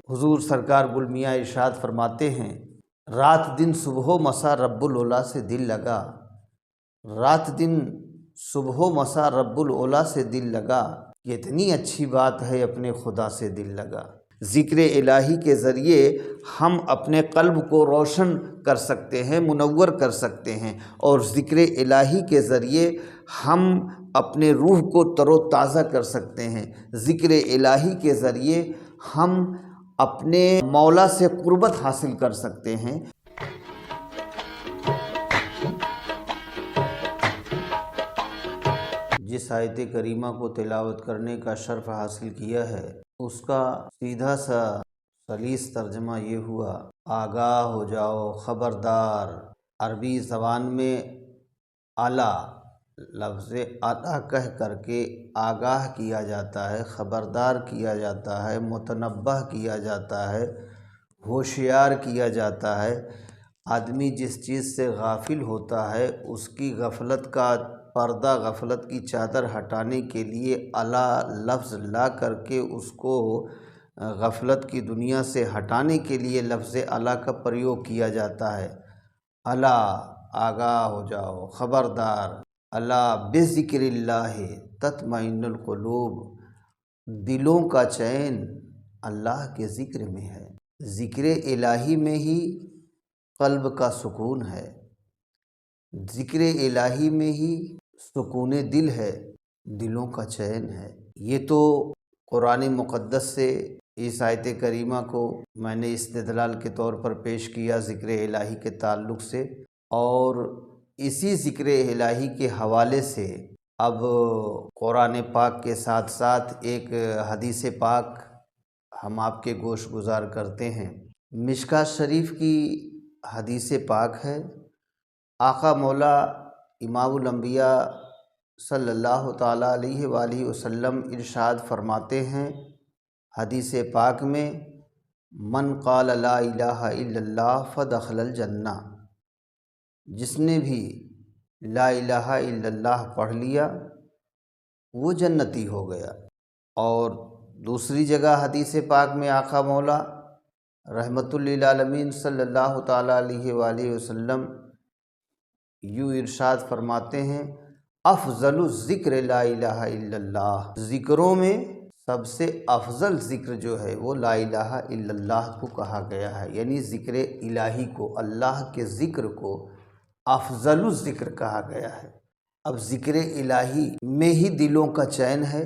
حضور سرکار گل میاں ارشاد فرماتے ہیں، رات دن صبح و مسا رب العلا سے دل لگا، رات دن صبح و مسا رب العلا سے دل لگا، کتنی اچھی بات ہے اپنے خدا سے دل لگا۔ ذکر الہی کے ذریعے ہم اپنے قلب کو روشن کر سکتے ہیں، منور کر سکتے ہیں، اور ذکر الہی کے ذریعے ہم اپنے روح کو تر و تازہ کر سکتے ہیں۔ ذکر الہی کے ذریعے ہم اپنے مولا سے قربت حاصل کر سکتے ہیں۔ جس آیت کریمہ کو تلاوت کرنے کا شرف حاصل کیا ہے، اس کا سیدھا سا سلیس ترجمہ یہ ہوا، آگاہ ہو جاؤ، خبردار۔ عربی زبان میں الا، لفظ الا کہہ کر کے آگاہ کیا جاتا ہے، خبردار کیا جاتا ہے، متنبہ کیا جاتا ہے، ہوشیار کیا جاتا ہے۔ آدمی جس چیز سے غافل ہوتا ہے، اس کی غفلت کا پردہ، غفلت کی چادر ہٹانے کے لیے الا لفظ لا کر کے اس کو غفلت کی دنیا سے ہٹانے کے لیے لفظ الا کا پریوگ کیا جاتا ہے۔ الا، آگاہ ہو جاؤ، خبردار۔ الا بذکر اللہ تطمئن القلوب، دلوں کا چین اللہ کے ذکر میں ہے۔ ذکر الہی میں ہی قلب کا سکون ہے، ذکر الہی میں ہی سکون دل ہے، دلوں کا چین ہے۔ یہ تو قرآن مقدس سے اس آیت کریمہ کو میں نے استدلال کے طور پر پیش کیا ذکر الہی کے تعلق سے، اور اسی ذکر الہی کے حوالے سے اب قرآن پاک کے ساتھ ساتھ ایک حدیث پاک ہم آپ کے گوش گزار کرتے ہیں۔ مشکوٰۃ شریف کی حدیث پاک ہے، آقا مولا امام الانبیاء صلی اللہ تعالیٰ علیہ وآلہ وسلم ارشاد فرماتے ہیں حدیث پاک میں، من قال لا الہ الا اللہ فدخل الجنہ، جس نے بھی لا الہ الا اللہ پڑھ لیا وہ جنتی ہو گیا۔ اور دوسری جگہ حدیث پاک میں آقا مولا رحمت للعالمین صلی اللہ تعالیٰ علیہ وآلہ وسلم یوں ارشاد فرماتے ہیں، افضل الذکر لا الہ الا اللہ، ذکروں میں سب سے افضل ذکر جو ہے وہ لا الہ الا اللہ کو کہا گیا ہے، یعنی ذکر الہی کو، اللہ کے ذکر کو افضل الذکر کہا گیا ہے۔ اب ذکر الہی میں ہی دلوں کا چین ہے،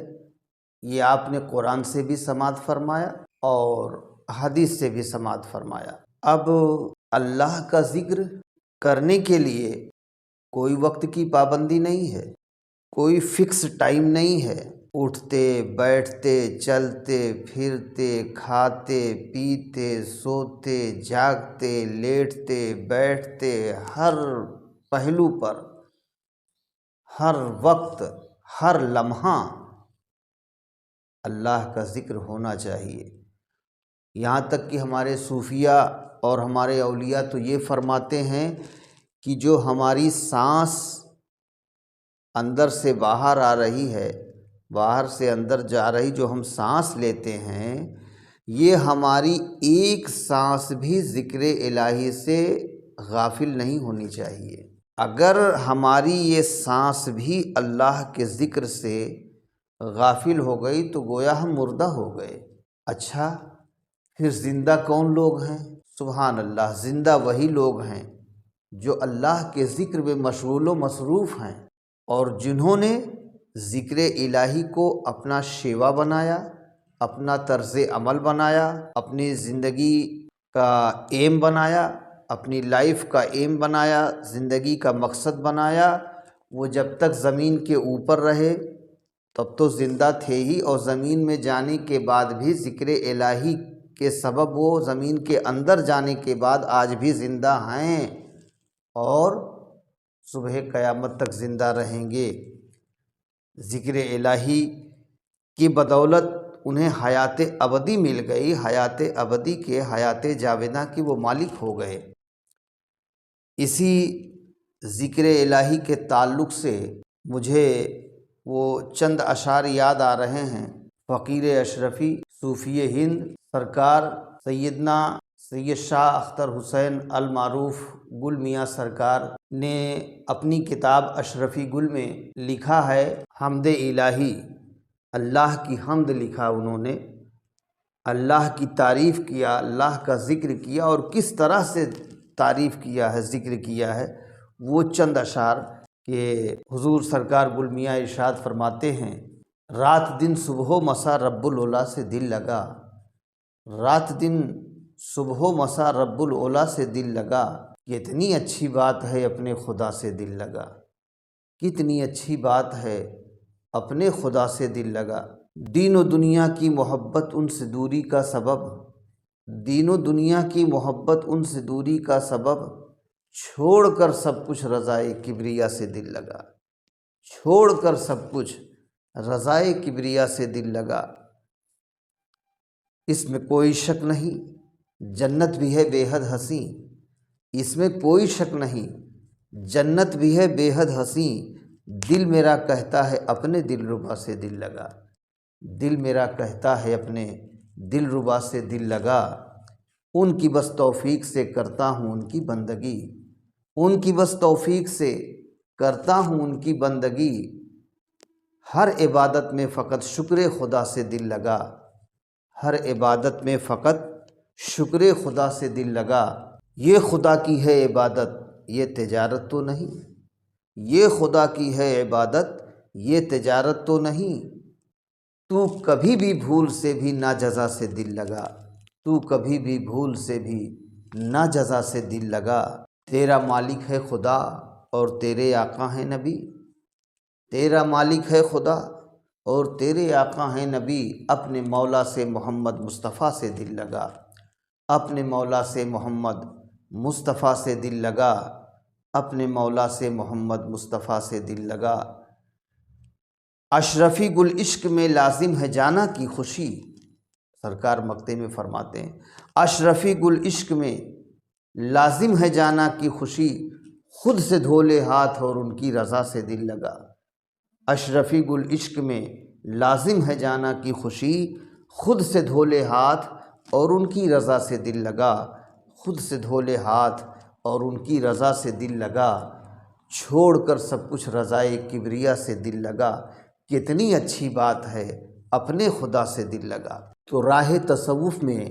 یہ آپ نے قرآن سے بھی سماعت فرمایا اور حدیث سے بھی سماعت فرمایا۔ اب اللہ کا ذکر کرنے کے لیے کوئی وقت کی پابندی نہیں ہے، کوئی فکس ٹائم نہیں ہے، اٹھتے بیٹھتے چلتے پھرتے کھاتے پیتے سوتے جاگتے لیٹتے بیٹھتے ہر پہلو پر، ہر وقت، ہر لمحہ اللہ کا ذکر ہونا چاہیے۔ یہاں تک کہ ہمارے صوفیہ اور ہمارے اولیاء تو یہ فرماتے ہیں کہ جو ہماری سانس اندر سے باہر آ رہی ہے، باہر سے اندر جا رہی جو ہم سانس لیتے ہیں، یہ ہماری ایک سانس بھی ذکر الہی سے غافل نہیں ہونی چاہیے۔ اگر ہماری یہ سانس بھی اللہ کے ذکر سے غافل ہو گئی تو گویا ہم مردہ ہو گئے۔ اچھا، پھر زندہ کون لوگ ہیں؟ سبحان اللہ، زندہ وہی لوگ ہیں جو اللہ کے ذکر میں مشغول و مصروف ہیں، اور جنہوں نے ذکر الہی کو اپنا شیوا بنایا، اپنا طرز عمل بنایا، اپنی زندگی کا ایم بنایا، اپنی لائف کا ایم بنایا، زندگی کا مقصد بنایا۔ وہ جب تک زمین کے اوپر رہے تب تو زندہ تھے ہی، اور زمین میں جانے کے بعد بھی ذکر الہی کے سبب وہ زمین کے اندر جانے کے بعد آج بھی زندہ ہیں اور صبح قیامت تک زندہ رہیں گے۔ ذکر الہی کی بدولت انہیں حیات ابدی مل گئی، حیات ابدی کے، حیات جاوداں کے وہ مالک ہو گئے۔ اسی ذکر الہی کے تعلق سے مجھے وہ چند اشعار یاد آ رہے ہیں۔ فقیر اشرفی صوفی ہند سرکار سیدنا سید شاہ اختر حسین المعروف گل میاں سرکار نے اپنی کتاب اشرفی گل میں لکھا ہے حمد الہی، اللہ کی حمد لکھا انہوں نے، اللہ کی تعریف کیا، اللہ کا ذکر کیا، اور کس طرح سے تعریف کیا ہے، ذکر کیا ہے۔ وہ چند اشعار کہ حضور سرکار گل میاں ارشاد فرماتے ہیں، رات دن صبح و مسا رب العلا سے دل لگا، رات دن صبح و مسا رب العلا سے دل لگا، کتنی اچھی بات ہے اپنے خدا سے دل لگا، کتنی اچھی بات ہے اپنے خدا سے دل لگا۔ دین و دنیا کی محبت ان سے دوری کا سبب، دین و دنیا کی محبت ان سے دوری کا سبب، چھوڑ کر سب کچھ رضائے کبریا سے دل لگا، چھوڑ کر سب کچھ رضائے کبریا سے دل لگا۔ اس میں کوئی شک نہیں جنت بھی ہے بے حد حسین، اس میں کوئی شک نہیں جنت بھی ہے بے حد حسین، دل میرا کہتا ہے اپنے دل ربا سے دل لگا، دل میرا کہتا ہے اپنے دل ربا سے دل لگا۔ ان کی بس توفیق سے کرتا ہوں ان کی بندگی، ان کی بس توفیق سے کرتا ہوں ان کی بندگی، ہر عبادت میں فقط شکر خدا سے دل لگا، ہر عبادت میں فقط شکر خدا سے دل لگا۔ یہ خدا کی ہے عبادت یہ تجارت تو نہیں، یہ خدا کی ہے عبادت یہ تجارت تو نہیں، تو کبھی بھی بھول سے بھی نا جزا سے دل لگا، تو کبھی بھی بھول سے بھی نا جزا سے دل لگا۔ تیرا مالک ہے خدا اور تیرے آقا ہیں نبی، تیرا مالک ہے خدا اور تیرے آقا ہیں نبی، اپنے مولا سے محمد مصطفیٰ سے دل لگا، اپنے مولا سے محمد مصطفیٰ سے دل لگا، اپنے مولا سے محمد مصطفیٰ سے دل لگا۔ اشرفی گل عشق میں لازم ہے جانا کی خوشی، سرکار مقطع میں فرماتے ہیں اشرفی گل عشق میں لازم ہے جانا کی خوشی، خود سے دھولے ہاتھ اور ان کی رضا سے دل لگا۔ اشرفی گل عشق میں لازم ہے جانا کی خوشی، خود سے دھولے ہاتھ اور ان کی رضا سے دل لگا، خود سے دھولے ہاتھ اور ان کی رضا سے دل لگا، چھوڑ کر سب کچھ رضائے کبریا سے دل لگا، کتنی اچھی بات ہے اپنے خدا سے دل لگا۔ تو راہ تصوف میں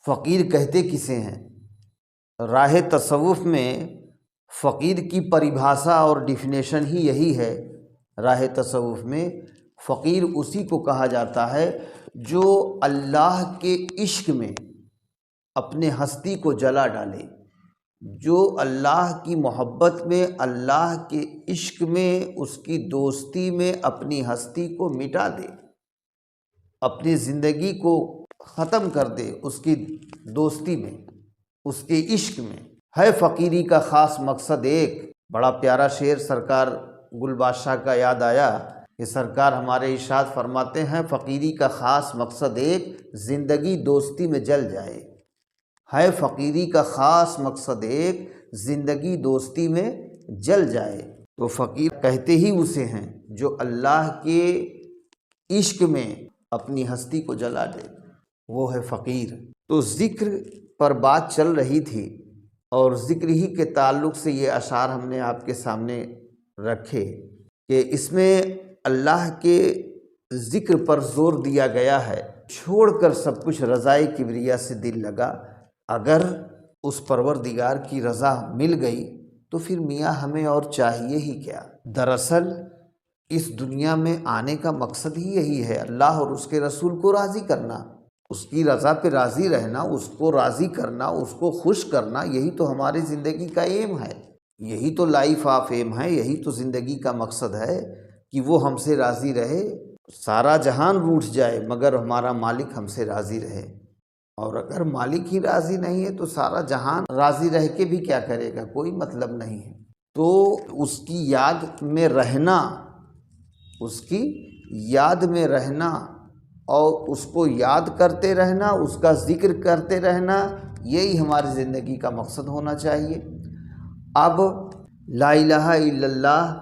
فقیر کہتے کسے ہیں؟ راہ تصوف میں فقیر کی پریبھاشا اور ڈیفینیشن ہی یہی ہے۔ راہ تصوف میں فقیر اسی کو کہا جاتا ہے جو اللہ کے عشق میں اپنے ہستی کو جلا ڈالے، جو اللہ کی محبت میں، اللہ کے عشق میں، اس کی دوستی میں اپنی ہستی کو مٹا دے، اپنی زندگی کو ختم کر دے اس کی دوستی میں، اس کے عشق میں۔ ہے فقیری کا خاص مقصد ایک، بڑا پیارا شعر سرکار گل بادشاہ کا یاد آیا کہ سرکار ہمارے ارشاد فرماتے ہیں فقیری کا خاص مقصد ایک، زندگی دوستی میں جل جائے۔ ہے فقیری کا خاص مقصد ایک، زندگی دوستی میں جل جائے۔ تو فقیر کہتے ہی اسے ہیں جو اللہ کے عشق میں اپنی ہستی کو جلا دے، وہ ہے فقیر۔ تو ذکر پر بات چل رہی تھی اور ذکر ہی کے تعلق سے یہ اشعار ہم نے آپ کے سامنے رکھے کہ اس میں اللہ کے ذکر پر زور دیا گیا ہے، چھوڑ کر سب کچھ رضائے کبریا سے دل لگا۔ اگر اس پروردگار کی رضا مل گئی تو پھر میاں ہمیں اور چاہیے ہی کیا؟ دراصل اس دنیا میں آنے کا مقصد ہی یہی ہے، اللہ اور اس کے رسول کو راضی کرنا، اس کی رضا پہ راضی رہنا، اس کو راضی کرنا، اس کو خوش کرنا، یہی تو ہماری زندگی کا ایم ہے، یہی تو لائف آف ایم ہے، یہی تو زندگی کا مقصد ہے کہ وہ ہم سے راضی رہے۔ سارا جہان روٹھ جائے مگر ہمارا مالک ہم سے راضی رہے، اور اگر مالک ہی راضی نہیں ہے تو سارا جہان راضی رہ کے بھی کیا کرے گا؟ کوئی مطلب نہیں ہے۔ تو اس کی یاد میں رہنا، اس کی یاد میں رہنا اور اس کو یاد کرتے رہنا، اس کا ذکر کرتے رہنا، یہی ہماری زندگی کا مقصد ہونا چاہیے۔ اب لا الہ الا اللہ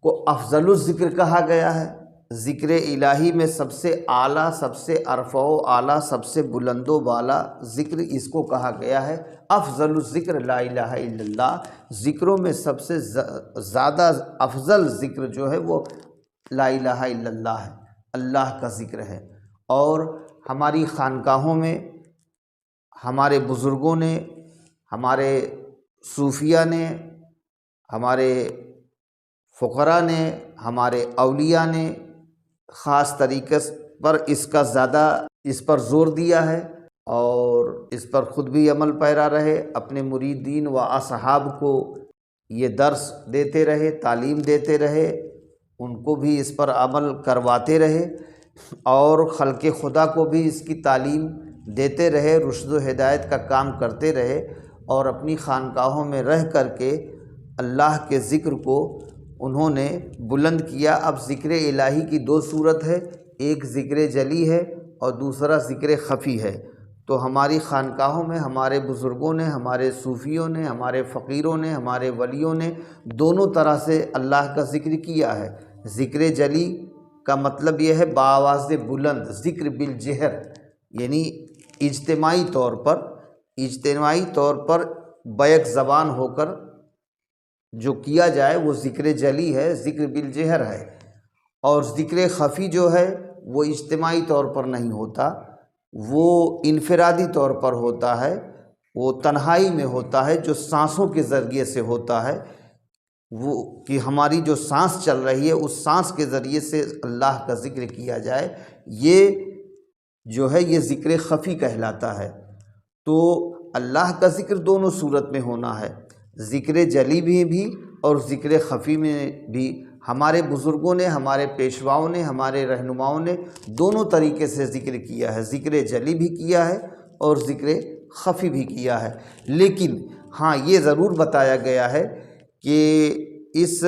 کو افضل الذکر کہا گیا ہے، ذکر الہی میں سب سے اعلیٰ، سب سے ارفع و اعلیٰ، سب سے بلند و بالا ذکر اس کو کہا گیا ہے۔ افضل الذکر لا الہ الا اللہ، ذکروں میں سب سے زیادہ افضل ذکر جو ہے وہ لا الہ الا اللہ ہے، اللہ کا ذکر ہے۔ اور ہماری خانقاہوں میں ہمارے بزرگوں نے، ہمارے صوفیہ نے، ہمارے فقراء نے، ہمارے اولیاء نے خاص طریقے پر اس کا زیادہ اس پر زور دیا ہے، اور اس پر خود بھی عمل پیرا رہے، اپنے مریدین و اصحاب کو یہ درس دیتے رہے، تعلیم دیتے رہے، ان کو بھی اس پر عمل کرواتے رہے، اور خلق خدا کو بھی اس کی تعلیم دیتے رہے، رشد و ہدایت کا کام کرتے رہے، اور اپنی خانقاہوں میں رہ کر کے اللہ کے ذکر کو انہوں نے بلند کیا۔ اب ذکر الہی کی دو صورت ہے، ایک ذکر جلی ہے اور دوسرا ذکر خفی ہے۔ تو ہماری خانقاہوں میں ہمارے بزرگوں نے، ہمارے صوفیوں نے، ہمارے فقیروں نے، ہمارے ولیوں نے دونوں طرح سے اللہ کا ذکر کیا ہے۔ ذکر جلی کا مطلب یہ ہے بآواز بلند، ذکر بالجہر، یعنی اجتماعی طور پر بیک زبان ہو کر جو کیا جائے وہ ذکر جلی ہے، ذکر بالجہر ہے۔ اور ذکر خفی جو ہے وہ اجتماعی طور پر نہیں ہوتا، وہ انفرادی طور پر ہوتا ہے، وہ تنہائی میں ہوتا ہے، جو سانسوں کے ذریعے سے ہوتا ہے، وہ کہ ہماری جو سانس چل رہی ہے اس سانس کے ذریعے سے اللہ کا ذکر کیا جائے، یہ جو ہے یہ ذکر خفی کہلاتا ہے۔ تو اللہ کا ذکر دونوں صورت میں ہونا ہے، ذکر جلی میں بھی اور ذکر خفی میں بھی۔ ہمارے بزرگوں نے، ہمارے پیشواؤں نے، ہمارے رہنماؤں نے دونوں طریقے سے ذکر کیا ہے، ذکر جلی بھی کیا ہے اور ذکر خفی بھی کیا ہے۔ لیکن ہاں یہ ضرور بتایا گیا ہے کہ اس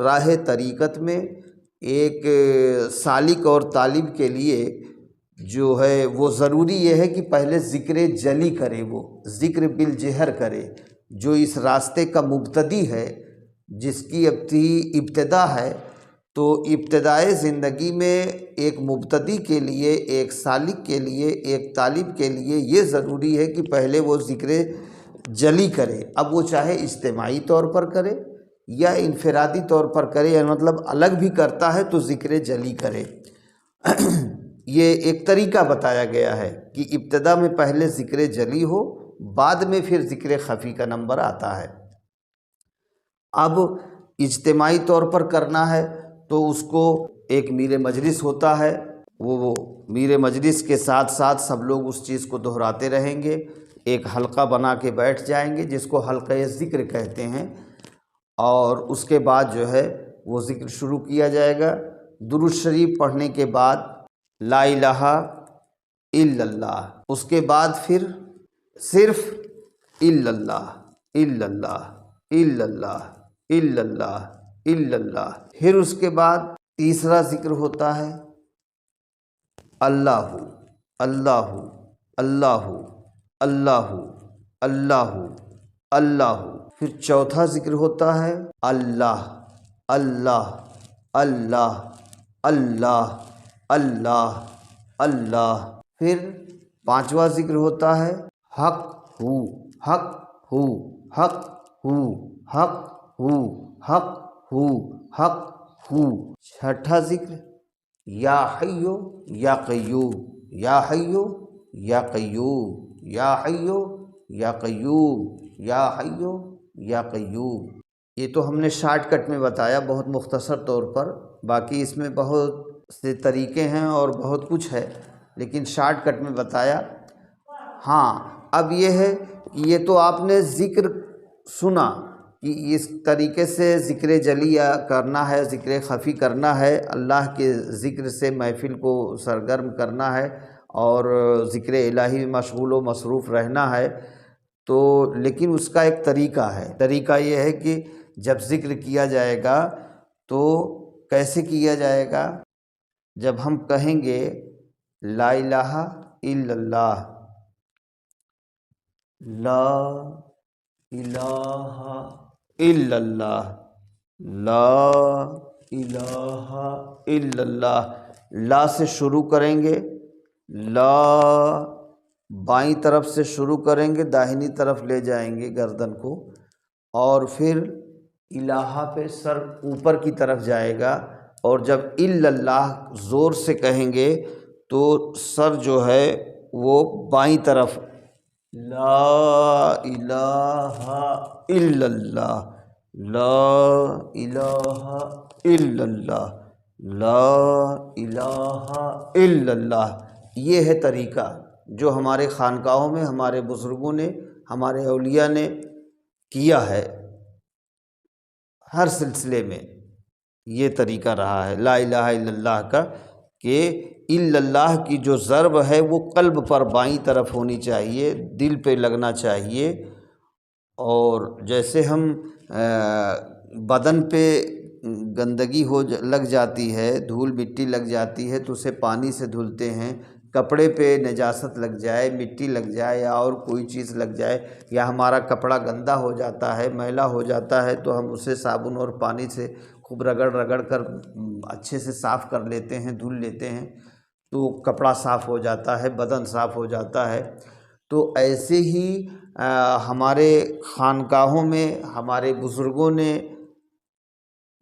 راہ طریقت میں ایک سالک اور طالب کے لیے جو ہے وہ ضروری یہ ہے کہ پہلے ذکر جلی کرے، وہ ذکر بالجہر کرے۔ جو اس راستے کا مبتدی ہے، جس کی ابتدا ہے، تو ابتدائے زندگی میں ایک مبتدی کے لیے، ایک سالک کے لیے، ایک طالب کے لیے یہ ضروری ہے کہ پہلے وہ ذکر جلی کرے۔ اب وہ چاہے اجتماعی طور پر کرے یا انفرادی طور پر کرے، یا مطلب الگ بھی کرتا ہے تو ذکر جلی کرے۔ یہ ایک طریقہ بتایا گیا ہے کہ ابتدا میں پہلے ذکر جلی ہو، بعد میں پھر ذکر خفی کا نمبر آتا ہے۔ اب اجتماعی طور پر کرنا ہے تو اس کو ایک میر مجلس ہوتا ہے، وہ میر مجلس کے ساتھ ساتھ سب لوگ اس چیز کو دہراتے رہیں گے، ایک حلقہ بنا کے بیٹھ جائیں گے جس کو حلقہ ذکر کہتے ہیں، اور اس کے بعد جو ہے وہ ذکر شروع کیا جائے گا۔ درود شریف پڑھنے کے بعد لا الہ الا اللہ، اس کے بعد پھر صرف الا اللہ، الا اللہ، الا اللہ، الا اللہ، الا اللہ۔ پھر اس کے بعد تیسرا ذکر ہوتا ہے اللہ، اللہ، اللہ، اللہ، اللہ، اللہ۔ پھر چوتھا ذکر ہوتا ہے اللہ، اللہ، اللہ، اللہ، اللہ، اللہ۔ پھر پانچواں ذکر ہوتا ہے حق ہو، حق ہو، حق ہو، حق ہو، حق ہو، حق ہو۔ چھٹا ذکر یا حیو یا قیوم، یا حیو یا قیوم، یا حیو یا قیوم، یا حیو یا قیوم۔ یہ تو ہم نے شارٹ کٹ میں بتایا بہت مختصر طور پر، باقی اس میں بہت سے طریقے ہیں اور بہت کچھ ہے، لیکن شارٹ کٹ میں بتایا۔ ہاں اب یہ ہے کہ یہ تو آپ نے ذکر سنا کہ اس طریقے سے ذکر جلی کرنا ہے، ذکر خفی کرنا ہے، اللہ کے ذکر سے محفل کو سرگرم کرنا ہے اور ذکر الہی میں مشغول و مصروف رہنا ہے۔ تو لیکن اس کا ایک طریقہ ہے، طریقہ یہ ہے کہ جب ذکر کیا جائے گا تو کیسے کیا جائے گا؟ جب ہم کہیں گے لا الہ الا اللہ، لا الہ الا اللہ، لا الہ الا اللہ۔ لا سے شروع کریں گے، لا بائیں طرف سے شروع کریں گے، داہنی طرف لے جائیں گے گردن کو، اور پھر الہ پہ سر اوپر کی طرف جائے گا، اور جب الا اللہ زور سے کہیں گے تو سر جو ہے وہ بائیں طرف، لا الہ الا اللہ، لا الہ الا اللہ، لا الہ الا اللہ۔ یہ ہے طریقہ جو ہمارے خانقاہوں میں ہمارے بزرگوں نے، ہمارے اولیاء نے کیا ہے۔ ہر سلسلے میں یہ طریقہ رہا ہے لا الہ الا اللہ کا، کہ الا اللہ کی جو ضرب ہے وہ قلب پر بائیں طرف ہونی چاہیے، دل پہ لگنا چاہیے۔ اور جیسے ہم بدن پہ گندگی لگ جاتی ہے، دھول مٹی لگ جاتی ہے تو اسے پانی سے دھلتے ہیں، کپڑے پہ نجاست لگ جائے، مٹی لگ جائے یا اور کوئی چیز لگ جائے، یا ہمارا کپڑا گندا ہو جاتا ہے، میلا ہو جاتا ہے، تو ہم اسے صابن اور پانی سے خوب رگڑ کر اچھے سے صاف کر لیتے ہیں، دھل لیتے ہیں، تو کپڑا صاف ہو جاتا ہے، بدن صاف ہو جاتا ہے۔ تو ایسے ہی ہمارے خانقاہوں میں ہمارے بزرگوں نے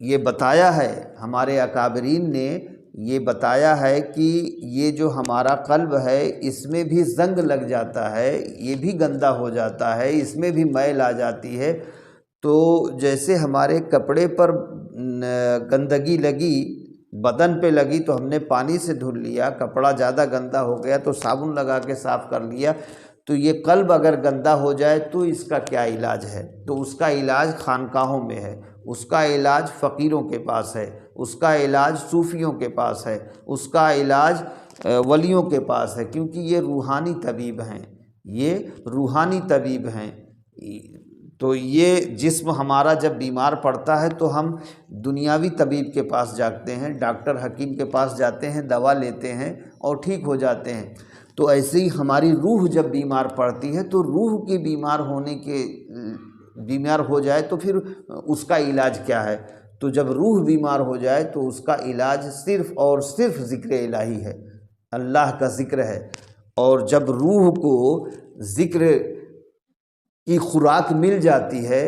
یہ بتایا ہے، ہمارے اکابرین نے یہ بتایا ہے کہ یہ جو ہمارا قلب ہے اس میں بھی زنگ لگ جاتا ہے، یہ بھی گندا ہو جاتا ہے، اس میں بھی میل آ جاتی ہے۔ تو جیسے ہمارے کپڑے پر گندگی لگی، بدن پہ لگی تو ہم نے پانی سے دھل لیا، کپڑا زیادہ گندا ہو گیا تو صابن لگا کے صاف کر لیا، تو یہ قلب اگر گندا ہو جائے تو اس کا کیا علاج ہے؟ تو اس کا علاج خانقاہوں میں ہے، اس کا علاج فقیروں کے پاس ہے، اس کا علاج صوفیوں کے پاس ہے، اس کا علاج ولیوں کے پاس ہے، کیونکہ یہ روحانی طبیب ہیں، یہ روحانی طبیب ہیں۔ تو یہ جسم ہمارا جب بیمار پڑتا ہے تو ہم دنیاوی طبیب کے پاس جاتے ہیں، ڈاکٹر حکیم کے پاس جاتے ہیں، دوا لیتے ہیں اور ٹھیک ہو جاتے ہیں۔ تو ایسے ہی ہماری روح جب بیمار پڑتی ہے تو روح کے بیمار ہو جائے تو پھر اس کا علاج کیا ہے؟ تو جب روح بیمار ہو جائے تو اس کا علاج صرف اور صرف ذکر الہی ہے، اللہ کا ذکر ہے۔ اور جب روح کو ذکر کی خوراک مل جاتی ہے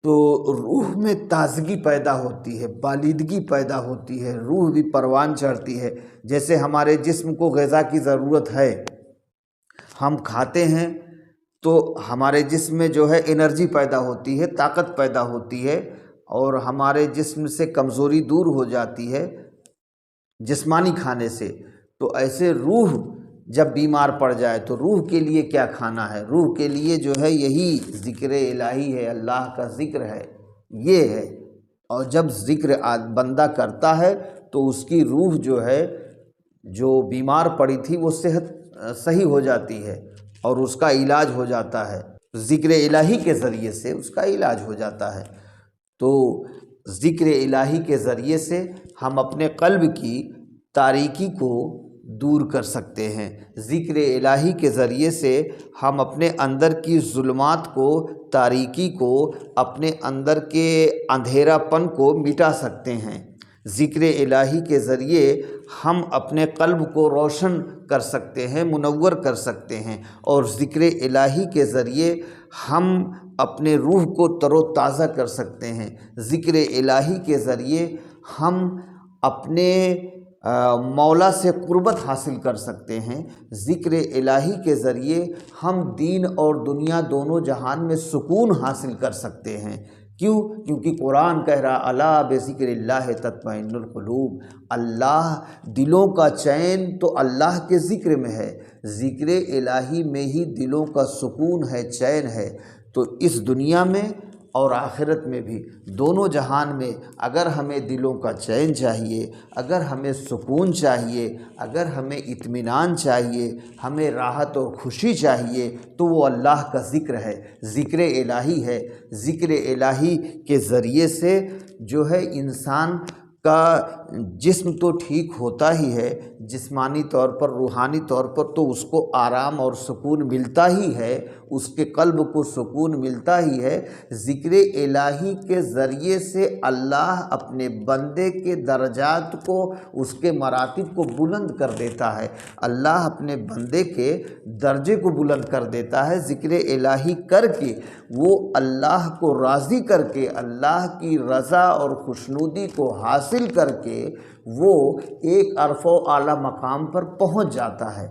تو روح میں تازگی پیدا ہوتی ہے، بالیدگی پیدا ہوتی ہے، روح بھی پروان چڑھتی ہے۔ جیسے ہمارے جسم کو غذا کی ضرورت ہے، ہم کھاتے ہیں تو ہمارے جسم میں جو ہے انرجی پیدا ہوتی ہے، طاقت پیدا ہوتی ہے، اور ہمارے جسم سے کمزوری دور ہو جاتی ہے جسمانی کھانے سے۔ تو ایسے روح جب بیمار پڑ جائے تو روح کے لیے کیا کھانا ہے؟ روح کے لیے جو ہے یہی ذکر الہی ہے، اللہ کا ذکر ہے، یہ ہے۔ اور جب ذکر بندہ کرتا ہے تو اس کی روح جو ہے، جو بیمار پڑی تھی وہ صحیح ہو جاتی ہے اور اس کا علاج ہو جاتا ہے، ذکر الہی کے ذریعے سے اس کا علاج ہو جاتا ہے۔ تو ذکر الہی کے ذریعے سے ہم اپنے قلب کی تاریکی کو دور کر سکتے ہیں، ذکر الہی کے ذریعے سے ہم اپنے اندر کی ظلمات کو، تاریکی کو، اپنے اندر کے اندھیرا پن کو مٹا سکتے ہیں۔ ذکر الہی کے ذریعے ہم اپنے قلب کو روشن کر سکتے ہیں، منور کر سکتے ہیں، اور ذکر الہی کے ذریعے ہم اپنے روح کو تر و تازہ کر سکتے ہیں۔ ذکر الہی کے ذریعے ہم اپنے مولا سے قربت حاصل کر سکتے ہیں۔ ذکر الہی کے ذریعے ہم دین اور دنیا دونوں جہان میں سکون حاصل کر سکتے ہیں۔ کیوں؟ کیونکہ قرآن کہہ رہا الا بذکر اللہ تطمئن القلوب، اللہ دلوں کا چین تو اللہ کے ذکر میں ہے، ذکر الہی میں ہی دلوں کا سکون ہے، چین ہے۔ تو اس دنیا میں اور آخرت میں بھی، دونوں جہان میں اگر ہمیں دلوں کا چین چاہیے، اگر ہمیں سکون چاہیے، اگر ہمیں اطمینان چاہیے، ہمیں راحت اور خوشی چاہیے، تو وہ اللہ کا ذکر ہے، ذکر الہی ہے۔ ذکر الہی کے ذریعے سے جو ہے انسان کا جسم تو ٹھیک ہوتا ہی ہے، جسمانی طور پر، روحانی طور پر تو اس کو آرام اور سکون ملتا ہی ہے، اس کے قلب کو سکون ملتا ہی ہے۔ ذکر الہی کے ذریعے سے اللہ اپنے بندے کے درجات کو، اس کے مراتب کو بلند کر دیتا ہے، اللہ اپنے بندے کے درجے کو بلند کر دیتا ہے۔ ذکر الہی کر کے وہ اللہ کو راضی کر کے، اللہ کی رضا اور خوشنودی کو حاصل کر کے وہ ایک عرف و اعلیٰ مقام پر پہنچ جاتا ہے۔